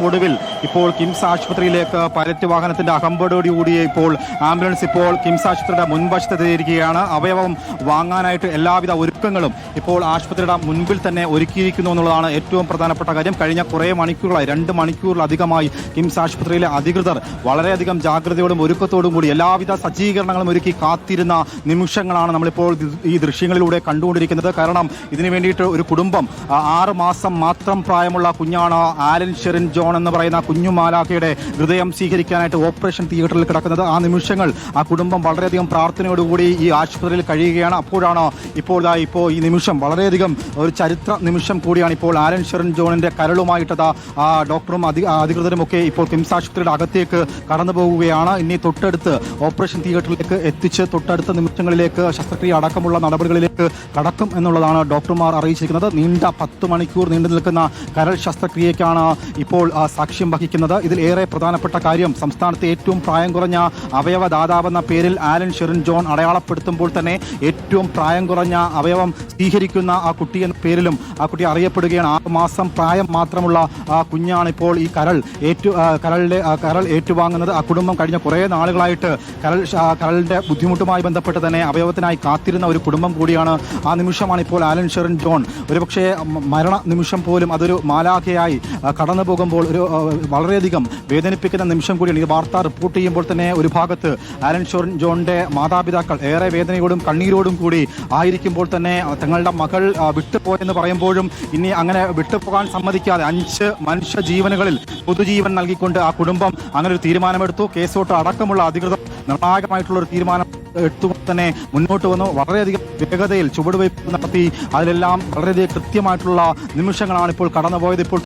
ഒടുവിൽ ഇപ്പോൾ കിംസ് ആശുപത്രിയിലേക്ക് പൈലറ്റ് വാഹനത്തിന്റെ അകമ്പടിയോടുകൂടി ഇപ്പോൾ ആംബുലൻസ് ഇപ്പോൾ കിംസ് ആശുപത്രിയുടെ മുൻവശത്തെത്തിയിരിക്കുകയാണ്. അവയവം വാങ്ങാനായിട്ട് എല്ലാവിധ ഒരുക്കങ്ങളും ഇപ്പോൾ ആശുപത്രിയുടെ മുൻപിൽ തന്നെ ഒരുക്കിയിരിക്കുന്നു എന്നുള്ളതാണ് ഏറ്റവും പ്രധാനപ്പെട്ട കാര്യം. കഴിഞ്ഞ കുറേ മണിക്കൂറുകളായി 2 മണിക്കൂറിലധികമായി കിംസ് ആശുപത്രിയിലെ അധികൃതർ വളരെയധികം ജാഗ്രതയോടും ഒരുക്കത്തോടും കൂടി എല്ലാവിധ സജ്ജീകരണങ്ങളും ഒരുക്കി കാത്തിരുന്ന നിമിഷങ്ങളാണ് നമ്മളിപ്പോൾ ഈ ദൃശ്യങ്ങളിലൂടെ കണ്ടുകൊണ്ടിരിക്കുന്നത്. കാരണം ഇതിനു വേണ്ടിയിട്ട് ഒരു കുടുംബം 6 മാസം മാത്രം പ്രായമുള്ള കുഞ്ഞാണ് ആലൻ ഷെറിൻ ജോൺ എന്ന് പറയുന്ന കുഞ്ഞു മാലാഖയുടെ ഹൃദയം സ്വീകരിക്കാനായിട്ട് ഓപ്പറേഷൻ തിയേറ്ററിൽ കിടക്കുന്നത്. ആ നിമിഷങ്ങൾ ആ കുടുംബം വളരെയധികം പ്രാർത്ഥനയോടുകൂടി ഈ ആശുപത്രിയിൽ കഴിയുകയാണ്. അപ്പോഴാണ് ഇപ്പോൾ ഈ നിമിഷം വളരെയധികം ഒരു ചരിത്ര നിമിഷം കൂടിയാണ്. ഇപ്പോൾ ആലൻ ഷെറിൻ ജോണിന്റെ കരളുമായിട്ടത് ഡോക്ടറും അധികൃതരും ഒക്കെ ഇപ്പോൾ കിംസ് ആശുപത്രിയുടെ അകത്തേക്ക് കടന്നു പോകുകയാണ്. ഇനി തൊട്ടടുത്ത് ഓപ്പറേഷൻ തിയേറ്ററിലേക്ക് എത്തിച്ച് തൊട്ടടുത്ത നിമിഷങ്ങളിലേക്ക് ശസ്ത്രക്രിയ അടക്കമുള്ള നടപടികളിലേക്ക് കടക്കും എന്നുള്ളതാണ് ഡോക്ടർമാർ അറിയിച്ചിരിക്കുന്നത്. നീണ്ട 10 മണിക്കൂർ നീണ്ടു നിൽക്കുന്ന കരൾ ശസ്ത്രക്രിയയ്ക്കാണ് ഇപ്പോൾ സാക്ഷ്യം വഹിക്കുന്നത്. ഇതിൽ ഏറെ പ്രധാനപ്പെട്ട കാര്യം സംസ്ഥാനത്തെ ഏറ്റവും പ്രായം കുറഞ്ഞ അവയവദാതാവെന്ന പേരിൽ ആലൻ ഷെറിൻ ജോൺ അടയാളപ്പെടുത്തുമ്പോൾ തന്നെ ഏറ്റവും പ്രായം കുറഞ്ഞ അവയവം സ്വീകരിക്കുന്ന ആ കുട്ടി എന്ന പേരിലും ആ കുട്ടി അറിയപ്പെടുകയാണ്. 6 മാസം പ്രായം മാത്രമുള്ള കുഞ്ഞാണ് ഇപ്പോൾ ഈ കരൾ ഏറ്റുവാങ്ങുന്നത്. ആ കുടുംബം കഴിഞ്ഞ കുറേ നാളുകളായിട്ട് കരളിന്റെ ബുദ്ധിമുട്ടുമായി ബന്ധപ്പെട്ട് തന്നെ അവയവത്തിനായി കാത്തിരുന്ന ഒരു കുടുംബം കൂടിയാണ്. ആ നിമിഷമാണ് ഇപ്പോൾ ആലൻ ഷെറിൻ ജോൺ ഒരുപക്ഷെ മരണ നിമിഷം പോലും അതൊരു മാലാഖയായി കടന്നു പോകുമ്പോൾ ഒരു വളരെയധികം വേദനിപ്പിക്കുന്ന നിമിഷം കൂടിയാണ്. ഈ വാർത്ത റിപ്പോർട്ട് ചെയ്യുമ്പോൾ തന്നെ ഒരു ഭാഗത്ത് ആലൻ ഷെറിൻ ജോണിന്റെ മാതാപിതാക്കൾ ഏറെ വേദനയോടും കണ്ണീരോടും കൂടി ആയിരിക്കുമ്പോൾ തന്നെ തങ്ങളുടെ മകൾ വിട്ടുപോയെന്ന് പറയുമ്പോഴും ഇനി അങ്ങനെ വിട്ടുപോകാൻ സമ്മതിക്കാതെ 5 മനുഷ്യ ജീവനുകളിൽ പുതുജീവൻ നൽകിക്കൊണ്ട് ആ കുടുംബം അങ്ങനെ ഒരു തീരുമാനമെടുത്തു. കേസോട്ട് അടക്കമുള്ള അധികൃതർ നിർണായകമായിട്ടുള്ള ഒരു തീരുമാനം എടുത്തുകൊണ്ട് തന്നെ മുന്നോട്ട് വന്നു. വളരെയധികം വേഗതയിൽ ചുവടുവയ്പ് നടത്തി. അതിലെല്ലാം വളരെയധികം കൃത്യമായിട്ടുള്ള നിമിഷങ്ങളാണ് ഇപ്പോൾ കടന്നുപോയത്. ഇപ്പോൾ